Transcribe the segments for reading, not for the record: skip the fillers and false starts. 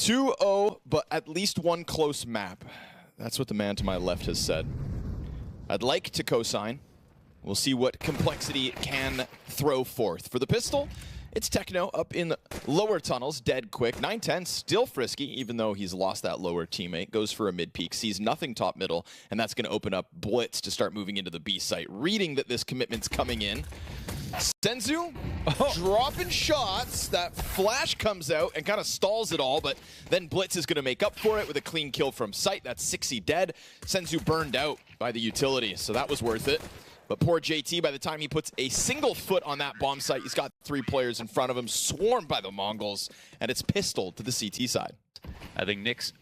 2-0, but at least one close map. That's what the man to my left has said. I'd like to co-sign. We'll see what Complexity can throw forth. For the pistol, it's Techno up in the lower tunnels, dead quick. 9-10, still frisky, even though he's lost that lower teammate. Goes for a mid-peek, sees nothing top middle, and that's going to open up Blitz to start moving into the B site. Reading that this commitment's coming in. Senzu dropping shots. That flash comes out and kind of stalls it all, but then Blitz is going to make up for it with a clean kill from sight. That's 60 dead. Senzu burned out by the utility, so that was worth it. But poor JT, by the time he puts a single foot on that bomb site, he's got 3 players in front of him, swarmed by the Mongols, and it's pistol to the CT side. I think Nyx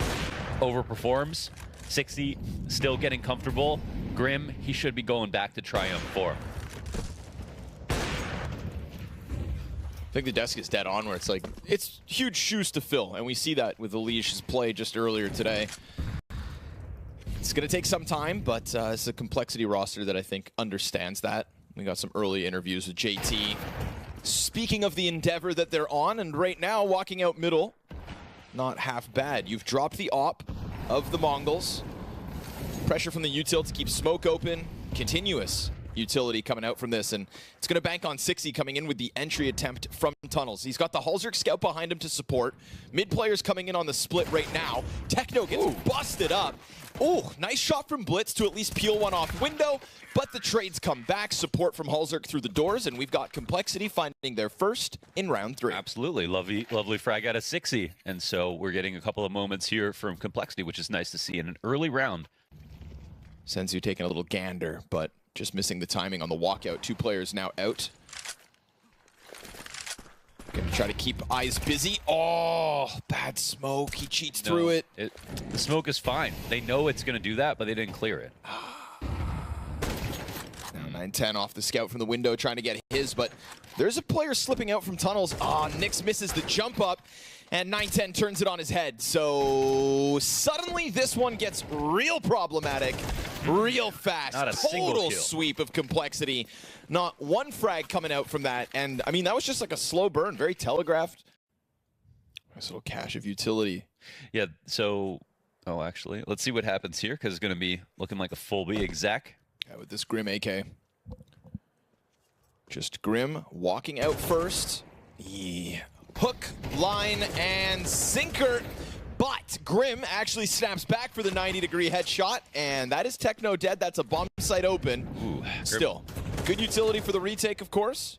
overperforms. 60 still getting comfortable. Grim, he should be going back to Triumph 4. I think the desk is dead on where it's like, it's huge shoes to fill, and we see that with Alish's play just earlier today. It's going to take some time, but it's a Complexity roster that I think understands that. We got some early interviews with JT. Speaking of the endeavor that they're on, and right now walking out middle, not half bad. You've dropped the op of the Mongols. Pressure from the util to keep smoke open. Continuous utility coming out from this, and it's going to bank on 60 coming in with the entry attempt from tunnels. He's got the Halzerk scout behind him to support. Mid players coming in on the split right now. Techno gets busted up. Oh, nice shot from Blitz to at least peel one off window, but the trades come back. Support from Halzerk through the doors, and we've got Complexity finding their first in round 3. Absolutely. Lovely frag out of 60. And so we're getting a couple of moments here from Complexity, which is nice to see in an early round. Senzu taking a little gander, but just missing the timing on the walkout. 2 players now out. Gonna try to keep eyes busy. Oh, bad smoke. He cheats through it. The smoke is fine. They know it's going to do that, but they didn't clear it. Now 9-10 off the scout from the window, trying to get his, but there's a player slipping out from tunnels. Nyx misses the jump up, and 9-10 turns it on his head. So suddenly this one gets real problematic, real fast. Not a single total kill. Sweep of Complexity. Not one frag coming out from that. And I mean, that was just like a slow burn, very telegraphed. Nice little cache of utility. Yeah, so, actually, let's see what happens here, because it's going to be looking like a full B exec. Yeah, with this Grim AK. Just Grim walking out first. Yeah. Hook, line, and sinker. But Grim actually snaps back for the 90-degree headshot, and that is Techno dead. That's a bomb site open. Ooh, still, good utility for the retake, of course.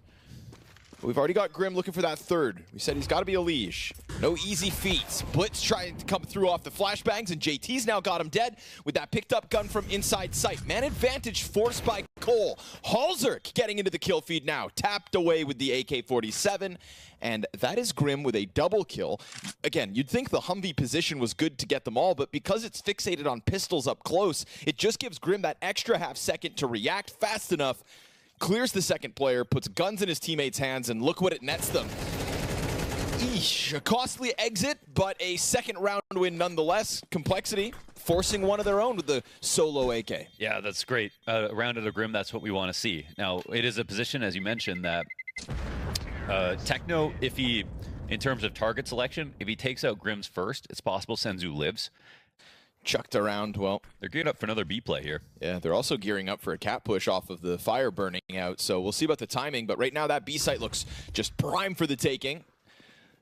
But we've already got Grim looking for that third. We said he's got to be a leash. No easy feats. Blitz trying to come through off the flashbangs, and JT's now got him dead with that picked up gun from inside sight. Man advantage forced by Cole. Halzerk getting into the kill feed now. Tapped away with the AK-47. And that is Grim with a double kill. Again, you'd think the Humvee position was good to get them all, but because it's fixated on pistols up close, it just gives Grim that extra half second to react fast enough. Clears the second player, puts guns in his teammates' hands, and look what it nets them. Eesh, a costly exit, but a second round win nonetheless. Complexity forcing one of their own with the solo AK. Yeah, that's great. Round of the Grim, that's what we want to see. Now, it is a position, as you mentioned, that Techno, if he, in terms of target selection, if he takes out Grims first, it's possible Senzu lives. Chucked around, well. They're geared up for another B play here. Yeah, they're also gearing up for a cat push off of the fire burning out, so we'll see about the timing, but right now that B site looks just prime for the taking.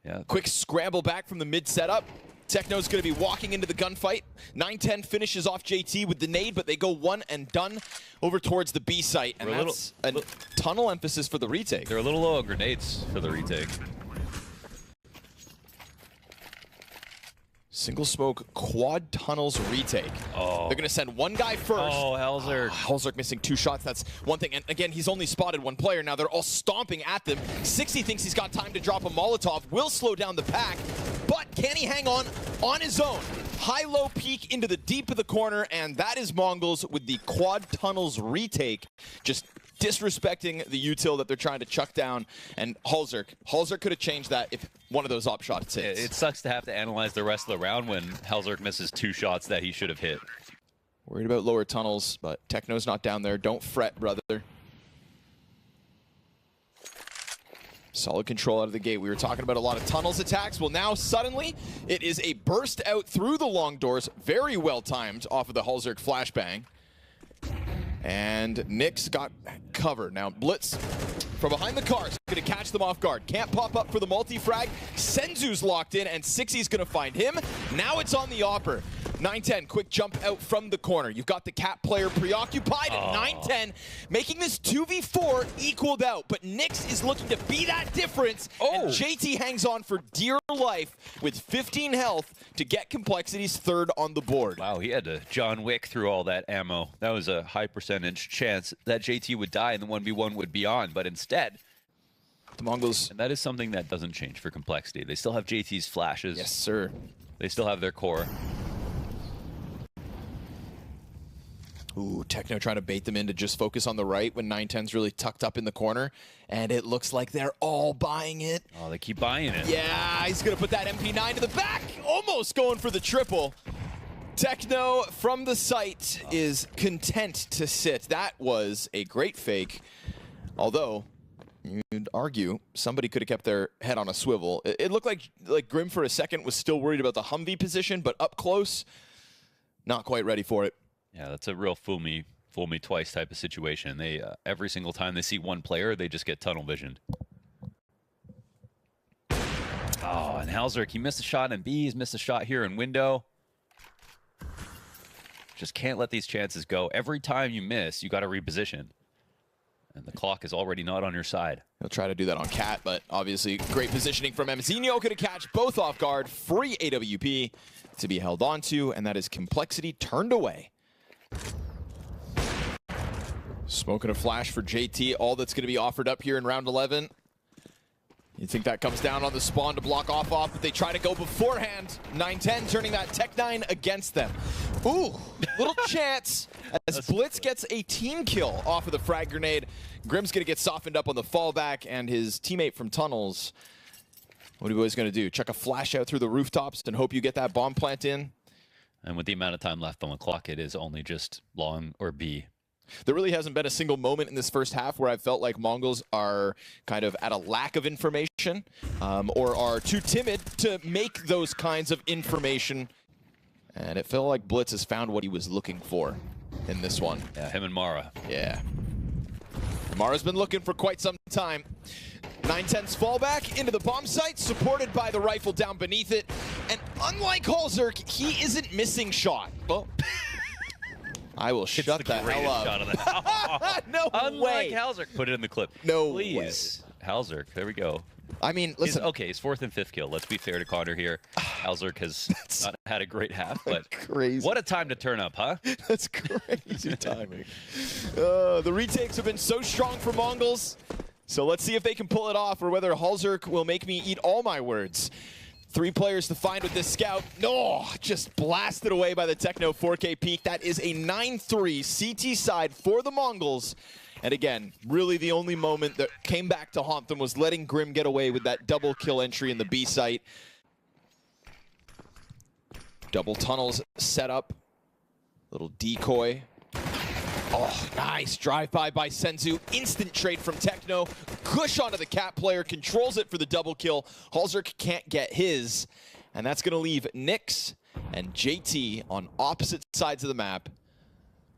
Yeah. Quick scramble back from the mid setup. Techno's going to be walking into the gunfight. 9-10 finishes off JT with the nade, but they go one and done over towards the B site, and that's a tunnel emphasis for the retake. They're a little low on grenades for the retake. Single smoke, quad tunnels retake. Oh. They're going to send one guy first. Oh, Halzerk. Halzerk missing 2 shots. That's one thing. And again, he's only spotted 1 player. Now they're all stomping at them. 60 thinks he's got time to drop a Molotov. Will slow down the pack. But can he hang on his own? High-low peek into the deep of the corner. And that is Mongolz with the quad tunnels retake. Just disrespecting the util that they're trying to chuck down. And Halzerk could have changed that if one of those op shots hits. It sucks to have to analyze the rest of the round when Halzerk misses 2 shots that he should have hit. Worried about lower tunnels, but Techno's not down there. Don't fret, brother. Solid control out of the gate. We were talking about a lot of tunnels attacks. Well, now suddenly it is a burst out through the long doors. Very well timed off of the Halzerk flashbang. And Nyx got covered. Now Blitz from behind the cars, gonna catch them off guard. Can't pop up for the multi-frag. Senzu's locked in, and Sixy's gonna find him. Now it's on the Opper. 910, quick jump out from the corner. You've got the Cat player preoccupied. 910, making this 2v4 equaled out. But Nyx is looking to be that difference. And JT hangs on for dear life with 15 health to get Complexity's third on the board. Wow, he had to John Wick through all that ammo. That was a high percentage chance that JT would die and the 1v1 would be on. But instead, the Mongols. And that is something that doesn't change for Complexity. They still have JT's flashes. Yes, sir. They still have their core. Ooh, Techno trying to bait them in to just focus on the right when 910's really tucked up in the corner. And it looks like they're all buying it. Oh, they keep buying it. Yeah, he's going to put that MP9 to the back. Almost going for the triple. Techno from the site is content to sit. That was a great fake. Although, you'd argue somebody could have kept their head on a swivel. It looked like Grim for a second was still worried about the Humvee position, but up close, not quite ready for it. Yeah, that's a real fool me twice type of situation. They every single time they see one player, they just get tunnel visioned. Oh, and Halzerk, he missed a shot in B, he's missed a shot here in window. Just can't let these chances go. Every time you miss, you got to reposition. And the clock is already not on your side. He'll try to do that on Cat, but obviously great positioning from Mzinho. Going to catch both off guard. Free AWP to be held onto, and that is Complexity turned away. Smoking a flash for JT. All that's going to be offered up here in round 11. You think that comes down on the spawn to block off, but they try to go beforehand. 910 turning that Tech-9 against them. Ooh, little chance as Blitz gets a team kill off of the frag grenade. Grim's going to get softened up on the fallback, and his teammate from Tunnels, what are you boys going to do? Chuck a flash out through the rooftops and hope you get that bomb plant in? And with the amount of time left on the clock, it is only just long or B. There really hasn't been a single moment in this first half where I felt like Mongolz are kind of at a lack of information or are too timid to make those kinds of information. And it felt like Blitz has found what he was looking for in this one. Yeah, him and Mara. Yeah. Mara's been looking for quite some time. 910's fallback into the bomb site, supported by the rifle down beneath it. And unlike Halzerk, he isn't missing shot. Well, I will shut the hell up. Shot of that. No Unlike way. Halzerk, put it in the clip. No Please. Way. Halzerk, there we go. I mean, listen. His fourth and fifth kill. Let's be fair to Connor here. Halzerk has not had a great half, but crazy. What a time to turn up, huh? That's crazy timing. The retakes have been so strong for Mongolz. So let's see if they can pull it off or whether Halzerk will make me eat all my words. 3 players to find with this scout. No, just blasted away by the Techno 4K peak. That is a 9-3 CT side for the Mongols. And again, really the only moment that came back to haunt them was letting Grim get away with that double kill entry in the B site. Double tunnels set up. Little decoy. Oh, nice drive-by by Senzu. Instant trade from Techno. Push onto the Cat player. Controls it for the double kill. Halzerk can't get his. And that's going to leave Nyx and JT on opposite sides of the map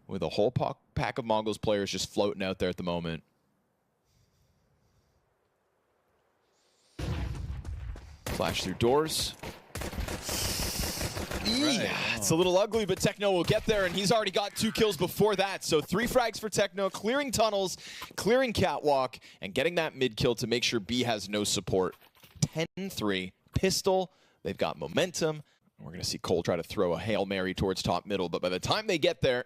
with a whole pack of Mongolz players just floating out there at the moment. Flash through doors. Right. It's a little ugly, but Techno will get there, and he's already got 2 kills before that. So 3 frags for Techno, clearing tunnels, clearing catwalk, and getting that mid kill to make sure B has no support. 10-3, pistol, they've got momentum. We're going to see Cole try to throw a Hail Mary towards top middle, but by the time they get there,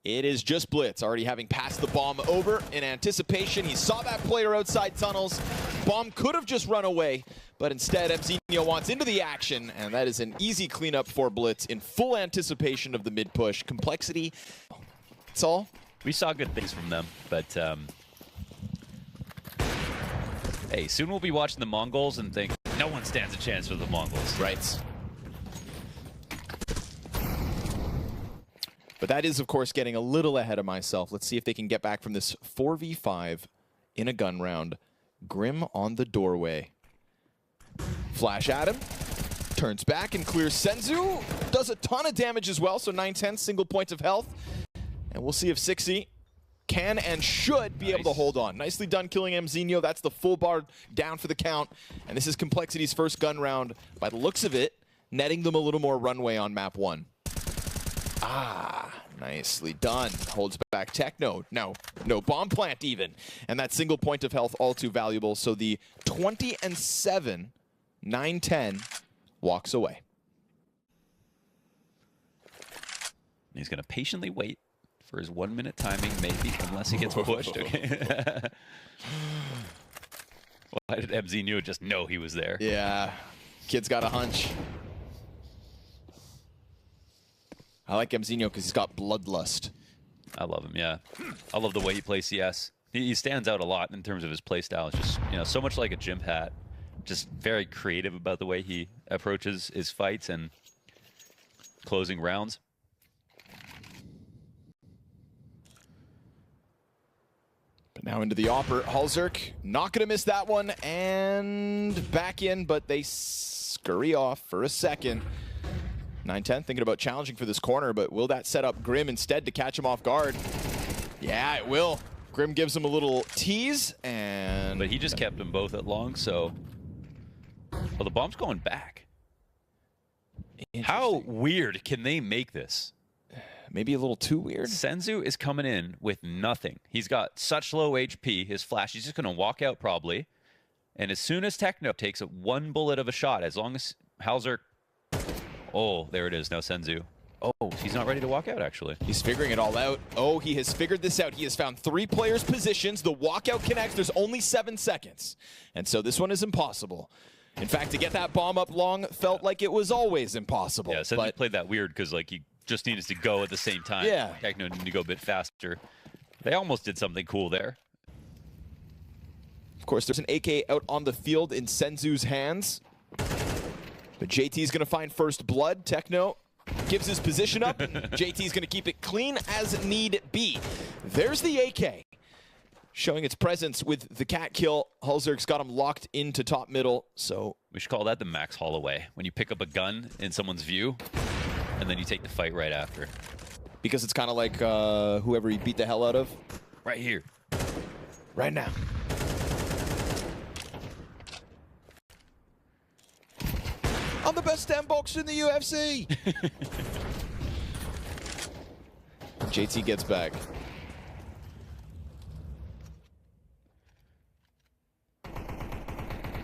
it is just Blitz, already having passed the bomb over in anticipation. He saw that player outside tunnels. Bomb could have just run away, but instead Mzinho wants into the action, and that is an easy cleanup for Blitz in full anticipation of the mid push. Complexity, that's all. We saw good things from them, but hey, soon we'll be watching the Mongols and think no one stands a chance with the Mongols. Right. But that is, of course, getting a little ahead of myself. Let's see if they can get back from this 4v5 in a gun round. Grim on the doorway. Flash at him. Turns back and clears Senzu. Does a ton of damage as well, so 9-10, single point of health. And we'll see if 6E can and should be able to hold on. Nicely done killing Mzinho. That's the full bar down for the count. And this is Complexity's first gun round. By the looks of it, netting them a little more runway on map 1. Nicely done. Holds back Techno. No bomb plant even. And that single point of health all too valuable. So the 20-7, 9-10 walks away. He's going to patiently wait for his 1 minute timing, maybe, unless he gets pushed. Okay. Why did Mzinho just know he was there? Yeah, kid's got a hunch. I like Mzinho because he's got bloodlust. I love him, yeah. I love the way he plays CS. He stands out a lot in terms of his play style. It's just, so much like a gym hat. Just very creative about the way he approaches his fights and closing rounds. But now into the Opper. Halzerk not going to miss that one. And back in, but they scurry off for a second. 9-10 thinking about challenging for this corner, but will that set up Grim instead to catch him off guard? Yeah, it will. Grim gives him a little tease, and... But he just kept them both at long, so... Well, the bomb's going back. How weird can they make this? Maybe a little too weird. Senzu is coming in with nothing. He's got such low HP, his flash, he's just going to walk out probably. And as soon as Techno takes one bullet of a shot, as long as Halzerk... Oh, there it is. Now Senzu. Oh, he's not ready to walk out, actually. He's figuring it all out. Oh, he has figured this out. He has found 3 players' positions. The walkout connects. There's only 7 seconds. And so this one is impossible. In fact, to get that bomb up long felt like it was always impossible. Yeah, Senzu played that weird because he just needed to go at the same time. Yeah. Techno needed to go a bit faster. They almost did something cool there. Of course, there's an AK out on the field in Senzu's hands. But JT's going to find first blood. Techno gives his position up. JT's going to keep it clean as need be. There's the AK, showing its presence with the cat kill. Halzerk's got him locked into top middle, so... We should call that the Max Holloway, when you pick up a gun in someone's view, and then you take the fight right after. Because it's kind of like whoever he beat the hell out of. Right here. Right now. I'm the best stand boxer in the UFC. JT gets back.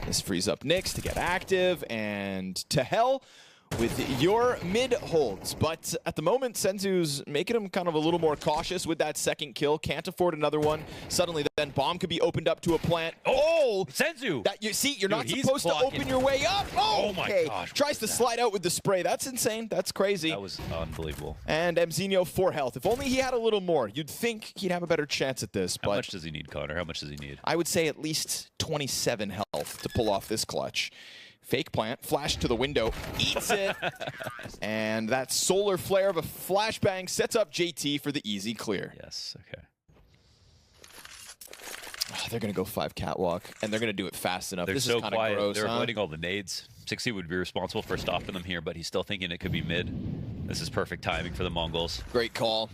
This frees up Nyx to get active, and to hell with your mid holds. But at the moment, Senzu's making him kind of a little more cautious with that second kill. Can't afford another one. Suddenly, then bomb could be opened up to a plant. Oh! Senzu! You're not supposed to open your way up. Oh, my gosh. Tries to slide out with the spray. That's insane. That's crazy. That was unbelievable. And Mzinho 4 health. If only he had a little more, you'd think he'd have a better chance at this. How much does he need, Connor? How much does he need? I would say at least 27 health to pull off this clutch. Fake plant, flash to the window, eats it, and that solar flare of a flashbang sets up JT for the easy clear. Yes, okay. Oh, they're going to go 5 catwalk, and they're going to do it fast enough. They're this so is kind of quiet. gross, They're huh? avoiding all the nades. 6E would be responsible for stopping them here, but he's still thinking it could be mid. This is perfect timing for the Mongols. Great call.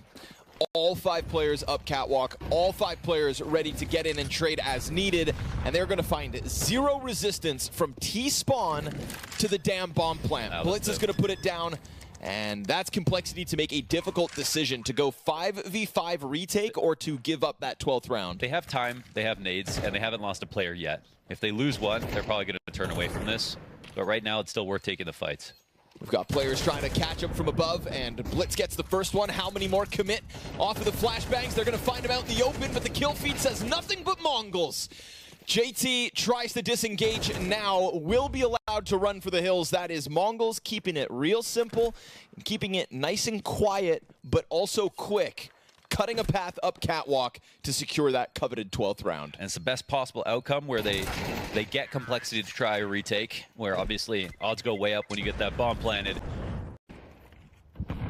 All 5 players up catwalk, all 5 players ready to get in and trade as needed, and they're going to find 0 resistance from T-spawn to the damn bomb plant. Blitz is going to put it down, and that's Complexity to make a difficult decision to go 5v5 retake or to give up that 12th round. They have time, they have nades, and they haven't lost a player yet. If they lose one, they're probably going to turn away from this, but right now it's still worth taking the fights. We've got players trying to catch him from above, and Blitz gets the first one. How many more commit off of the flashbangs? They're going to find him out in the open, but the kill feed says nothing but Mongolz. JT tries to disengage now, will be allowed to run for the hills. That is Mongolz keeping it real simple, keeping it nice and quiet, but also quick. Cutting a path up catwalk to secure that coveted 12th round. And it's the best possible outcome where they get Complexity to try a retake, where obviously odds go way up when you get that bomb planted.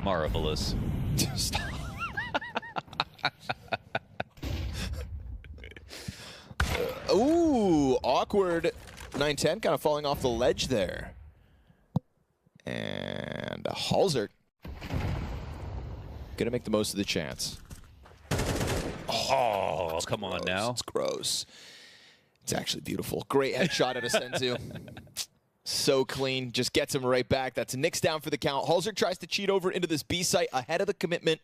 Marvelous. Stop. Ooh, awkward 9-10, kind of falling off the ledge there. And Halzer gonna make the most of the chance. Oh, come on now. It's gross. It's actually beautiful. Great headshot out of Senzu. So clean, just gets him right back. That's Nick's down for the count. Halzer tries to cheat over into this B site ahead of the commitment.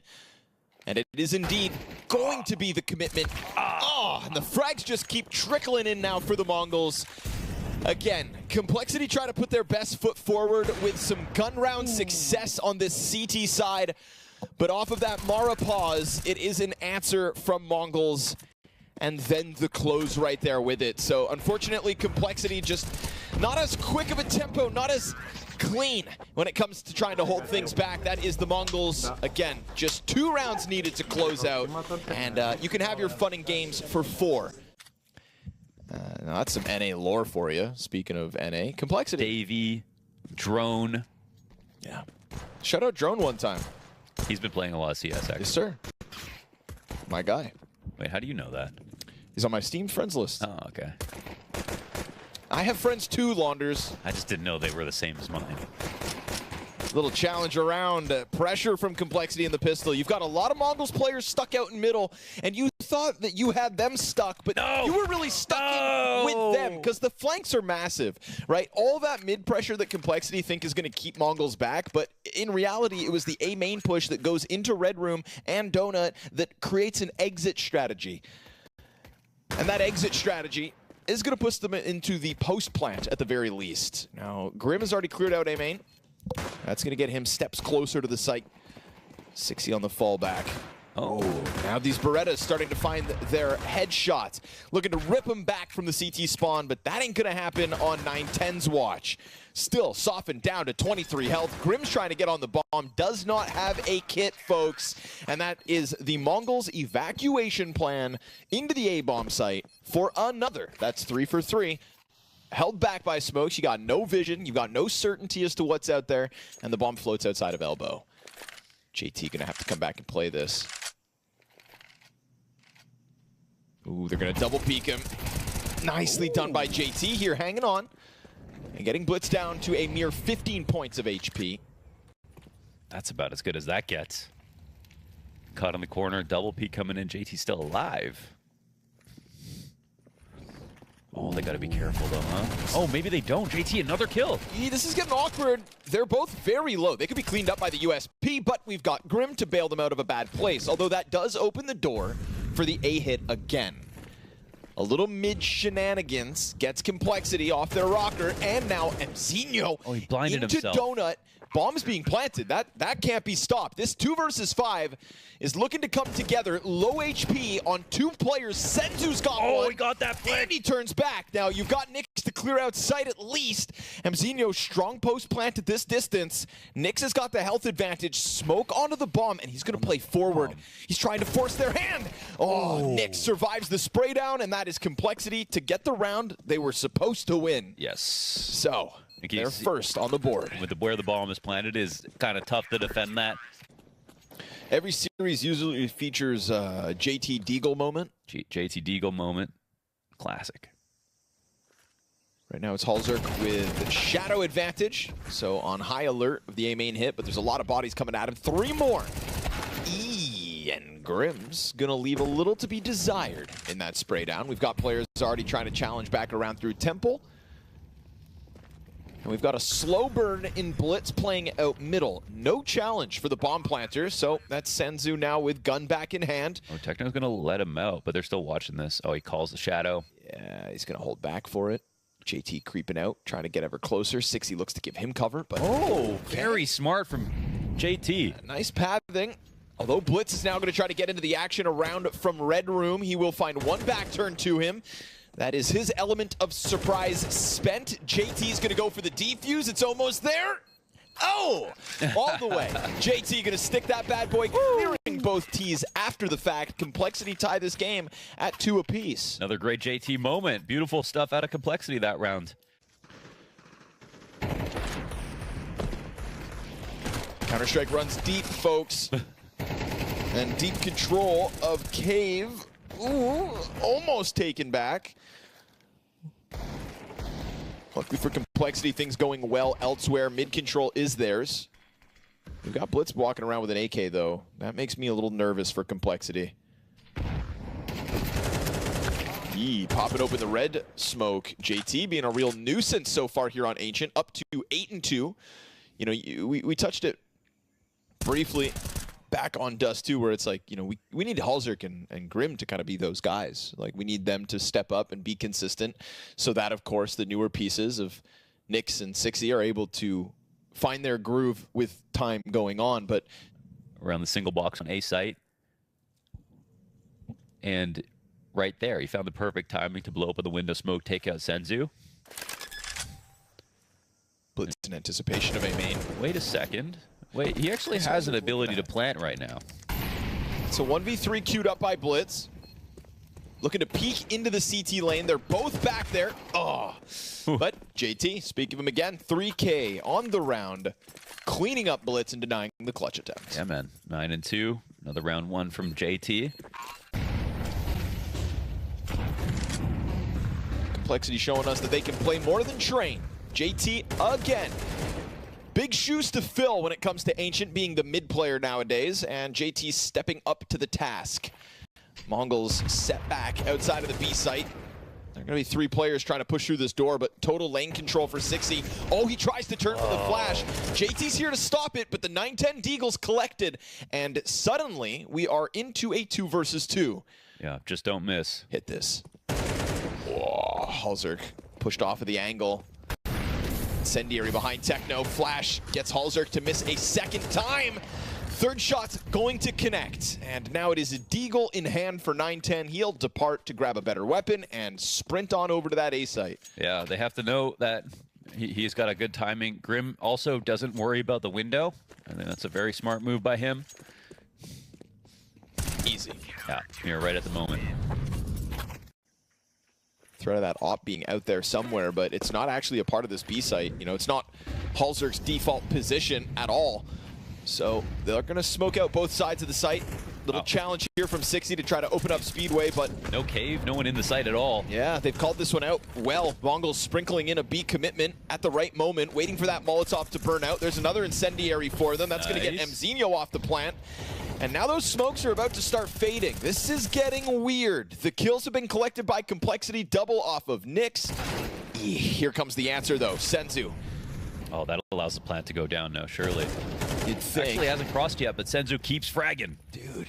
And it is indeed going to be the commitment. Oh, and the frags just keep trickling in now for the Mongols. Again, Complexity try to put their best foot forward with some gun round success on this CT side. But off of that Mara pause, it is an answer from Mongolz. And then the close right there with it. So unfortunately, Complexity just not as quick of a tempo, not as clean when it comes to trying to hold things back. That is the Mongols. Again, just 2 rounds needed to close out. And you can have your fun and games for 4. Now that's some NA lore for you. Speaking of NA, Complexity. Davey, Drone. Yeah. Shout out Drone one time. He's been playing a lot of CS, actually. Yes, sir. My guy. Wait, how do you know that? He's on my Steam friends list. Oh, okay. I have friends too, Launders. I just didn't know they were the same as mine. Little challenge around, pressure from Complexity in the pistol. You've got a lot of Mongols players stuck out in middle, and you thought that you had them stuck, but you were really stuck in with them because the flanks are massive, right? All that mid pressure that Complexity think is going to keep Mongols back, but in reality, it was the A main push that goes into Red Room and Donut that creates an exit strategy. And that exit strategy is going to push them into the post plant at the very least. Now, Grim has already cleared out A main. That's going to get him steps closer to the site. 60 on the fallback. Oh, now these Berettas starting to find their headshots. Looking to rip them back from the CT spawn, but that ain't going to happen on 9-10's watch. Still softened down to 23 health. Grim's trying to get on the bomb. Does not have a kit, folks. And that is the Mongols' evacuation plan into the A-bomb site for another. That's 3 for 3. Held back by smokes. You got no vision. You got no certainty as to what's out there. And the bomb floats outside of elbow. JT gonna have to come back and play this. Ooh, they're gonna double peek him. Nicely done by JT here, hanging on. And getting blitzed down to a mere 15 points of HP. That's about as good as that gets. Caught in the corner, double peek coming in. JT still alive. Oh, they gotta be careful though, huh? Oh, maybe they don't. JT, another kill. Yeah, this is getting awkward. They're both very low. They could be cleaned up by the USP, but we've got Grim to bail them out of a bad place. Although that does open the door for the A hit again. A little mid shenanigans gets Complexity off their rocker, and now Mzinho he blinded into himself. Donut. Bombs being planted. That can't be stopped. This 2 versus 5 is looking to come together. Low HP on 2 players. Senzu's got one. Oh, he got that flick. And he turns back. Now you've got Nix to clear out sight at least. Mzinho strong post plant at this distance. Nix has got the health advantage. Smoke onto the bomb, and he's going to play forward. He's trying to force their hand. Oh, Nix survives the spray down, and that is Complexity to get the round they were supposed to win. Yes. So they're first on the board. With where the bomb is planted is kind of tough to defend that. Every series usually features JT Deagle moment. JT Deagle moment. Classic. Right now it's Halzerk with shadow advantage. So on high alert of the A main hit, but there's a lot of bodies coming at him. 3 more. And Grim's gonna leave a little to be desired in that spray down. We've got players already trying to challenge back around through Temple. And we've got a slow burn in Blitz playing out middle. No challenge for the bomb planter, so that's Senzu now with gun back in hand. Oh, Techno's going to let him out, but they're still watching this. Oh, he calls the shadow. Yeah, he's going to hold back for it. JT creeping out, trying to get ever closer. 60 looks to give him cover, but... Oh, very smart from JT. Nice pathing. Although Blitz is now going to try to get into the action around from Red Room, he will find one back turn to him. That is his element of surprise spent. JT's going to go for the defuse. It's almost there. Oh, all the way. JT going to stick that bad boy, clearing both T's after the fact. Complexity tie this game at 2 apiece. Another great JT moment. Beautiful stuff out of Complexity that round. Counter-Strike runs deep, folks. And deep control of Cave. Ooh, almost taken back. Luckily for Complexity, things going well elsewhere. Mid control is theirs. We've got Blitz walking around with an AK, though. That makes me a little nervous for Complexity. Yee, popping open the red smoke. JT being a real nuisance so far here on Ancient, up to 8-2. You know, we touched it briefly back on Dust 2, where it's like, you know, we need Halzerk and Grim to kind of be those guys. Like, we need them to step up and be consistent so that, of course, the newer pieces of Nyx and Sixy are able to find their groove with time going on. But around the single box on A site. And right there, he found the perfect timing to blow open the window smoke, take out Senzu. Blitz in anticipation of a main. Wait a second. Wait, he actually has an ability to plant right now. So 1v3 queued up by Blitz. Looking to peek into the CT lane. They're both back there. Oh, but JT, speak of him again, 3K on the round, cleaning up Blitz and denying the clutch attempt. Yeah, man. 9-2. Another round one from JT. Complexity showing us that they can play more than train. JT again. Big shoes to fill when it comes to Ancient being the mid player nowadays, and JT stepping up to the task. Mongolz set back outside of the B site. There are going to be 3 players trying to push through this door, but total lane control for Sixy. Oh, he tries to turn for the flash. JT's here to stop it, but the 9-10 Deagle's collected, and suddenly we are into a 2 versus 2. Yeah, just don't miss. Hit this. Whoa, Halzerk pushed off of the angle. Incendiary behind Techno. Flash gets Halzerk to miss a second time. Third shot going to connect. And now it is a Deagle in hand for 9-10. He'll depart to grab a better weapon and sprint on over to that A site. Yeah, they have to know that he's got a good timing. Grim also doesn't worry about the window. I think that's a very smart move by him. Easy. Yeah, you're right at the moment. Threat of that op being out there somewhere, but it's not actually a part of this B site. You know, it's not Halzerk's default position at all. So they're going to smoke out both sides of the site. Little challenge here from Sixy to try to open up Speedway, but no cave, no one in the site at all. Yeah, they've called this one out well. Mongolz sprinkling in a B commitment at the right moment, waiting for that Molotov to burn out. There's another incendiary for them. That's going to get Mzinho off the plant. And now those smokes are about to start fading. This is getting weird. The kills have been collected by Complexity, double off of Nyx. Here comes the answer, though. Senzu. Oh, that allows the plant to go down now, surely. You'd think. Actually hasn't crossed yet, but Senzu keeps fragging. Dude,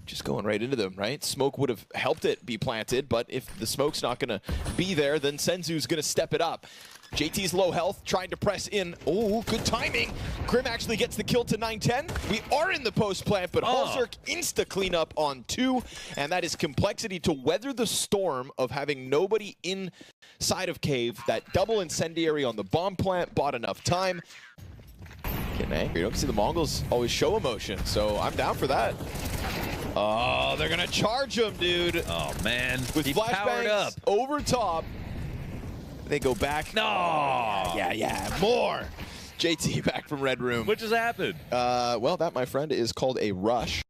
just going right into them, right? Smoke would have helped it be planted, but if the smoke's not going to be there, then Senzu's going to step it up. JT's low health, trying to press in. Oh, good timing. Grim actually gets the kill to 9-10. We are in the post plant, but Halzerk insta cleanup on 2, and that is Complexity to weather the storm of having nobody inside of Cave. That double incendiary on the bomb plant bought enough time. Getting angry. You don't see the Mongols always show emotion, so I'm down for that. Oh, they're gonna charge him, dude. Oh man, with flashbangs over top. They go back. No. Yeah, more. JT back from Red Room. What just happened? Well, that, my friend, is called a rush.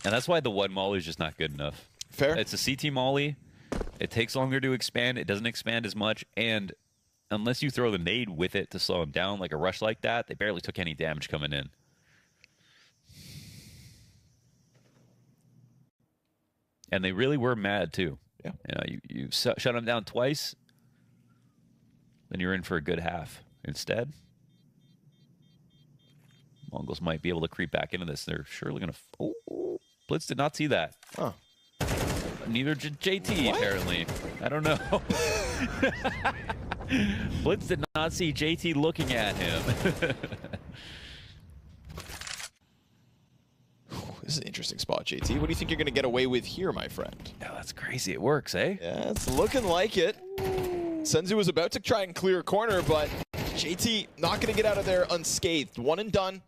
And that's why the one molly is just not good enough. Fair. It's a CT molly. It takes longer to expand. It doesn't expand as much. And unless you throw the nade with it to slow him down like a rush like that, they barely took any damage coming in. And they really were mad, too. Yeah. You know, you shut them down twice, then you're in for a good half. Instead, Mongols might be able to creep back into this. They're surely going to... Oh, Blitz did not see that. Huh. Neither did JT, apparently. I don't know. Blitz did not see JT looking at him. This is an interesting spot, JT. What do you think you're going to get away with here, my friend? Yeah, that's crazy. It works, eh? Yeah, it's looking like it. Senzu was about to try and clear a corner, but JT not going to get out of there unscathed. One and done.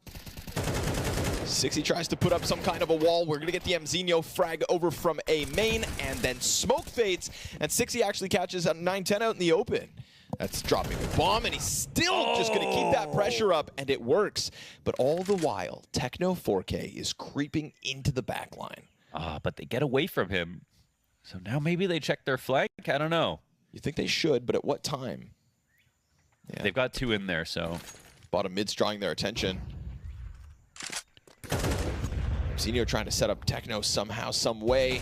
Sixy tries to put up some kind of a wall. We're going to get the Mzinho frag over from a main, and then smoke fades, and Sixy actually catches a 9-10 out in the open. That's dropping the bomb, and he's still just going to keep that pressure up, and it works. But all the while, Techno 4K is creeping into the back line. But they get away from him. So now maybe they check their flank? I don't know. You think they should, but at what time? Yeah. They've got 2 in there, so. Bottom mid's drawing their attention. Zenio trying to set up Techno somehow, some way.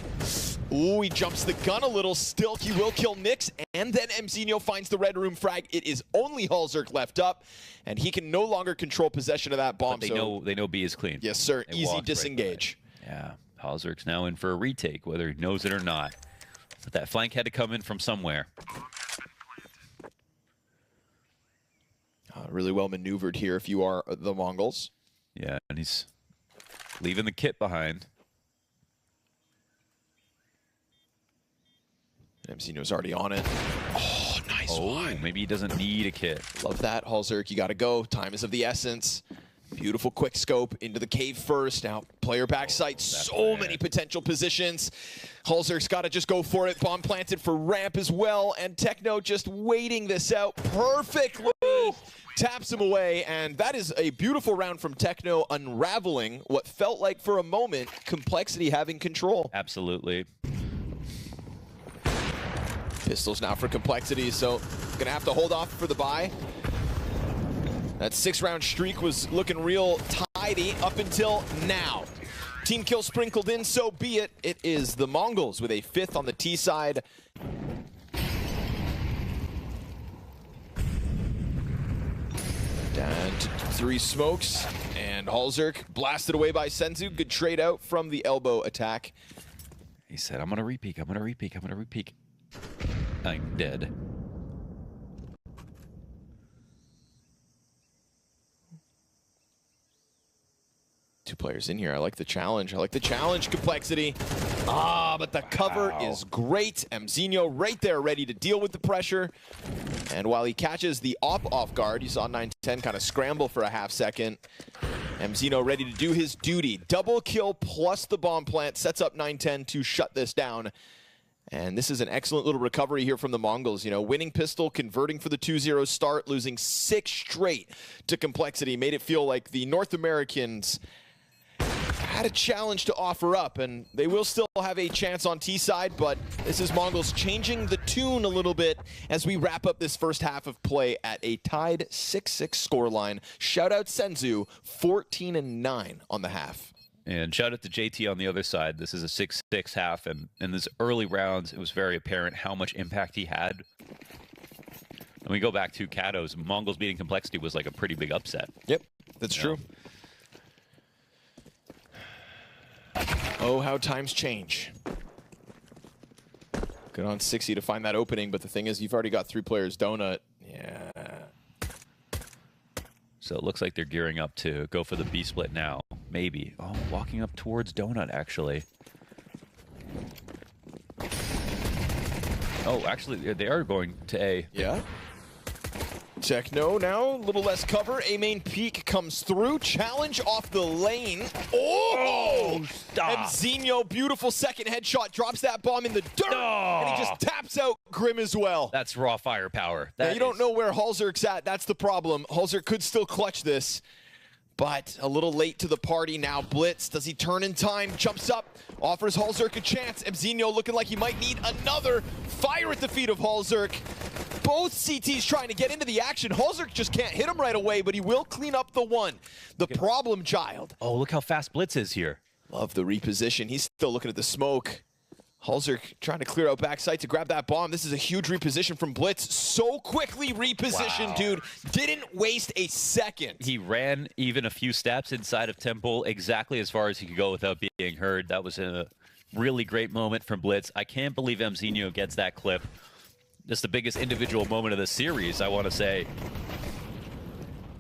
Ooh, he jumps the gun a little. Still, he will kill Nyx, and then Mzenio finds the red room frag. It is only Halzerk left up, and he can no longer control possession of that bomb. But they know B is clean. Yes, sir. Easy disengage. Right, yeah, Halzerk's now in for a retake, whether he knows it or not. But that flank had to come in from somewhere. Really well maneuvered here if you are the Mongolz. Yeah, and he's leaving the kit behind. Mzenio's already on it. Oh, nice one. Maybe he doesn't need a kit. Love that, Halzerk. You got to go. Time is of the essence. Beautiful quick scope into the cave first. Now, player backside. So many potential positions. Halzerk's got to just go for it. Bomb planted for ramp as well. And Techno just waiting this out perfectly. Taps him away, and that is a beautiful round from Techno, unraveling what felt like for a moment Complexity having control. Absolutely. Pistols now for Complexity, so gonna have to hold off for the buy. That 6-round streak was looking real tidy up until now. Team kill sprinkled in, so be it. It is the Mongolz with a 5th on the T side. Down to 3 smokes, and Halzerk blasted away by Senzu. Good trade out from the elbow attack. He said, I'm gonna repeak, I'm gonna repeak, I'm gonna repeak. I'm dead. Two players in here. I like the challenge. I like the challenge, Complexity. But the cover is great. Mzenio right there ready to deal with the pressure. And while he catches the off guard, you saw 910 kind of scramble for a half second. Mzenio ready to do his duty. Double kill plus the bomb plant sets up 910 to shut this down. And this is an excellent little recovery here from the Mongolz. You know, winning pistol, converting for the 2-0 start, losing 6 straight to Complexity. Made it feel like the North Americans had a challenge to offer up, and they will still have a chance on T side, but this is Mongolz changing the tune a little bit as we wrap up this first half of play at a tied 6-6 scoreline. Shout out Senzu, 14-9 on the half. And shout out to JT on the other side. This is a 6-6 half, and in this early rounds, it was very apparent how much impact he had. When we go back to Kato's, Mongolz beating Complexity was like a pretty big upset. Yep, that's true. Oh, how times change. Good on 60 to find that opening, but the thing is, you've already got 3 players donut. Yeah. So it looks like they're gearing up to go for the B split now. Maybe. Oh, walking up towards donut, actually. Oh, actually, they are going to A. Yeah. Techno now, a little less cover. A main peek comes through. Challenge off the lane. Oh! Stop. Mzenio, beautiful second headshot. Drops that bomb in the dirt. And he just taps out Grim as well. That's raw firepower. Now, you don't know where Halzerk's at. That's the problem. Halzerk could still clutch this. But a little late to the party now. Blitz, does he turn in time? Jumps up, offers Halzerk a chance. Mzenio looking like he might need another fire at the feet of Halzerk. Both CTs trying to get into the action. Halzerk just can't hit him right away, but he will clean up the one. The problem child. Oh, look how fast Blitz is here. Love the reposition. He's still looking at the smoke. Halzerk trying to clear out backside to grab that bomb. This is a huge reposition from Blitz. So quickly repositioned, dude. Didn't waste a second. He ran even a few steps inside of Temple, exactly as far as he could go without being heard. That was a really great moment from Blitz. I can't believe Mzenio gets that clip. That's the biggest individual moment of the series, I want to say.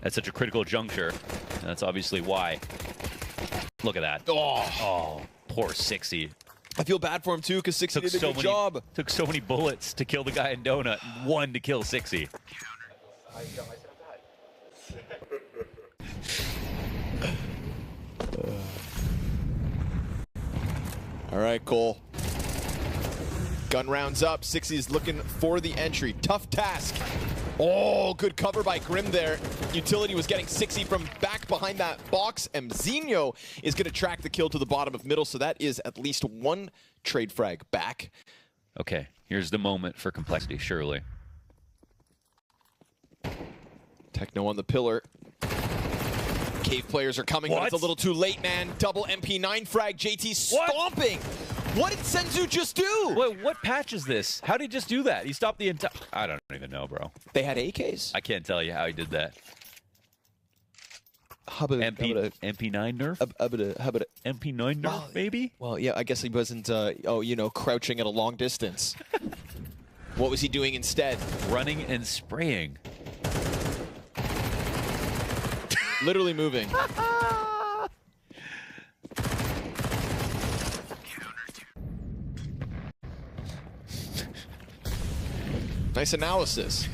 At such a critical juncture. And that's obviously why. Look at that. Oh, poor 60. I feel bad for him, too, because 60 did a good job. Took so many bullets to kill the guy in Donut, 1 to kill 60. All right, Cole. Gun rounds up. 60 is looking for the entry. Tough task. Oh, good cover by Grim there. Utility was getting 60 from back behind that box. Mzenio is going to track the kill to the bottom of middle, so that is at least 1 trade frag back. Okay, here's the moment for complexity, surely. Techno on the pillar. Cave players are coming, but it's a little too late, man. Double MP9 frag. JT stomping. What did Senzu just do? What patch is this? How did he just do that? He stopped the entire... I don't even know, bro. They had AKs. I can't tell you how he did that. MP9 nerf? MP9 nerf, maybe? Well, yeah, I guess he wasn't, crouching at a long distance. What was he doing instead? Running and spraying. Literally moving. Nice analysis.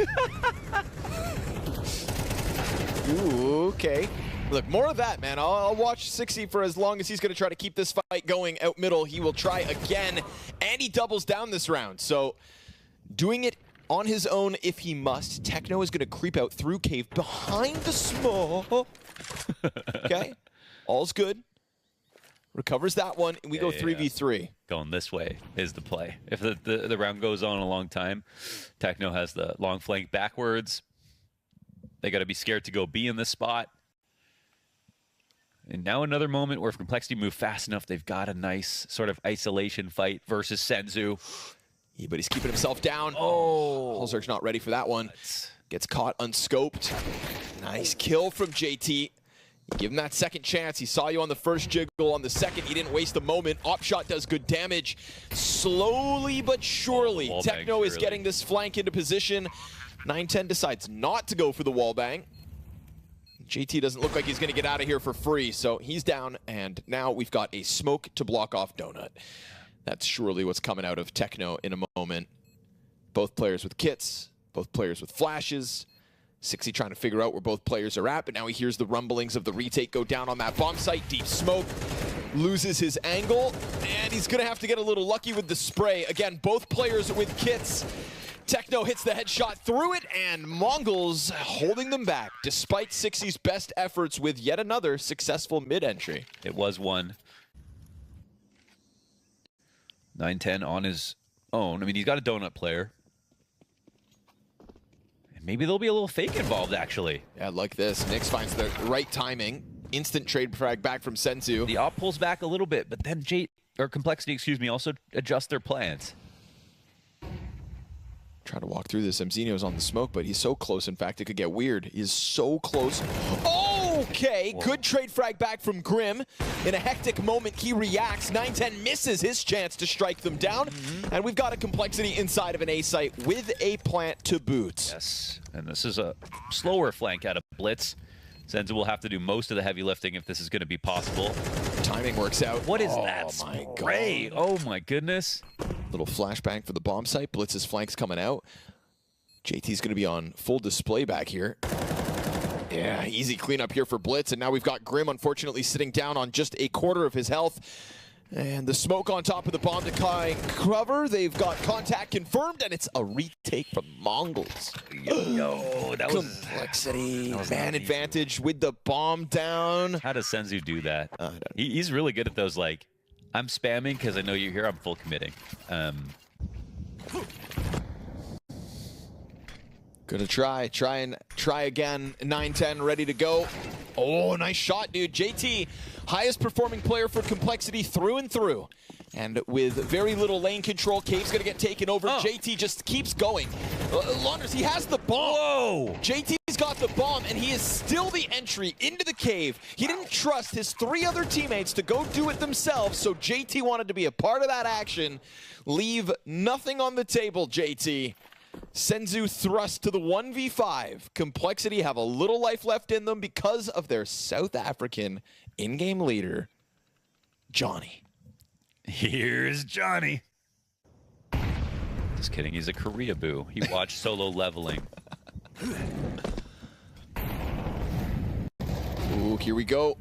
Ooh, okay. Look, more of that, man. I'll watch 60 for as long as he's going to try to keep this fight going out middle. He will try again, and he doubles down this round. So, doing it on his own if he must. Techno is going to creep out through cave behind the smoke. Okay. All's good. Recovers that one, and we go 3v3. Going this way is the play. If the round goes on a long time, Techno has the long flank backwards. They got to be scared to go B in this spot. And now another moment where if Complexity move fast enough, they've got a nice sort of isolation fight versus Senzu. Yeah, but he's keeping himself down. Oh, Halzer's not ready for that one. Gets caught unscoped. Nice kill from JT. Give him that second chance. He saw you on the first jiggle. On the second, he didn't waste a moment. Op shot does good damage. Slowly but surely, Techno is getting this flank into position. 910 decides not to go for the wall bang. JT doesn't look like he's going to get out of here for free, so he's down, and now we've got a smoke to block off Donut. That's surely what's coming out of Techno in a moment. Both players with kits, both players with flashes. 60 trying to figure out where both players are at, but now he hears the rumblings of the retake go down on that bomb site. Deep smoke, loses his angle, and he's going to have to get a little lucky with the spray. Again, both players with kits. Techno hits the headshot through it, and Mongolz holding them back, despite 60's best efforts with yet another successful mid-entry. It was one. 910 on his own. I mean, he's got a donut player. And maybe there'll be a little fake involved, actually. Yeah, like this. Nyx finds the right timing. Instant trade frag back from Senzu. The op pulls back a little bit, but then Complexity, excuse me, also adjust their plans. Trying to walk through this. Mzinho's on the smoke, but he's so close. In fact, it could get weird. He's so close. Okay, good trade frag back from Grim. In a hectic moment, he reacts. 910 misses his chance to strike them down. And we've got a Complexity inside of an A site with a plant to boot. Yes, and this is a slower flank out of Blitz. Senzu will have to do most of the heavy lifting if this is going to be possible. Timing works out. What is that spray? Oh my goodness. Little flashbang for the bomb site. Blitz's flanks coming out. JT's going to be on full display back here. Yeah, easy cleanup here for Blitz. And now we've got Grim, unfortunately, sitting down on just a quarter of his health. And the smoke on top of the bomb to cover. They've got contact confirmed, and it's a retake from Mongolz. Yo, that was Complexity. Man advantage with the bomb down. How does Senzu do that? He's really good at those, like, I'm spamming because I know you're here, I'm full committing. Gonna try again. 910 ready to go. Oh, nice shot, dude. JT, highest performing player for Complexity through and through. And with very little lane control, Cave's gonna get taken over. JT just keeps going. Launders, he has the bomb. Whoa! JT's got the bomb, and he is still the entry into the cave. He didn't trust his 3 other teammates to go do it themselves, so JT wanted to be a part of that action. Leave nothing on the table, JT. Senzu thrust to the 1v5. Complexity have a little life left in them because of their South African in-game leader, Johnny. Here's Johnny. Just kidding, he's a Korea boo. He watched Solo Leveling. Ooh, here we go.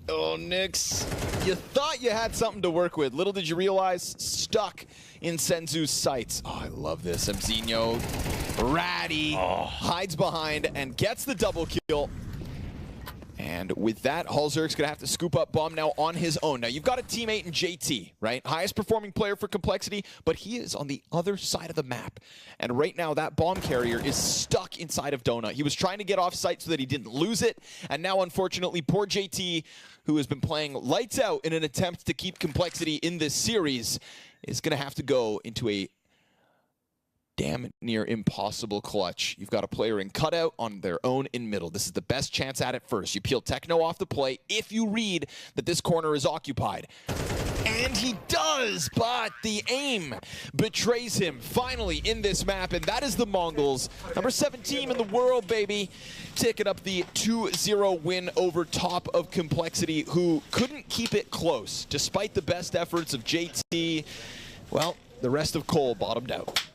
Oh, Nyx, you thought you had something to work with. Little did you realize, stuck in Senzu's sights. Oh, I love this. Mzinho, ratty, hides behind and gets the double kill. And with that, Halzerk's going to have to scoop up bomb now on his own. Now, you've got a teammate in JT, right? Highest performing player for Complexity, but he is on the other side of the map. And right now, that bomb carrier is stuck inside of Donut. He was trying to get off site so that he didn't lose it. And now, unfortunately, poor JT, who has been playing lights out in an attempt to keep Complexity in this series, is going to have to go into a damn near impossible clutch. You've got a player in cutout on their own in middle. This is the best chance at it first. You peel Techno off the play if you read that this corner is occupied. And he does, but the aim betrays him finally in this map, and that is the Mongolz. Number 7 team in the world, baby. Taking up the 2-0 win over top of Complexity, who couldn't keep it close. Despite the best efforts of JT, well, the rest of Cole bottomed out.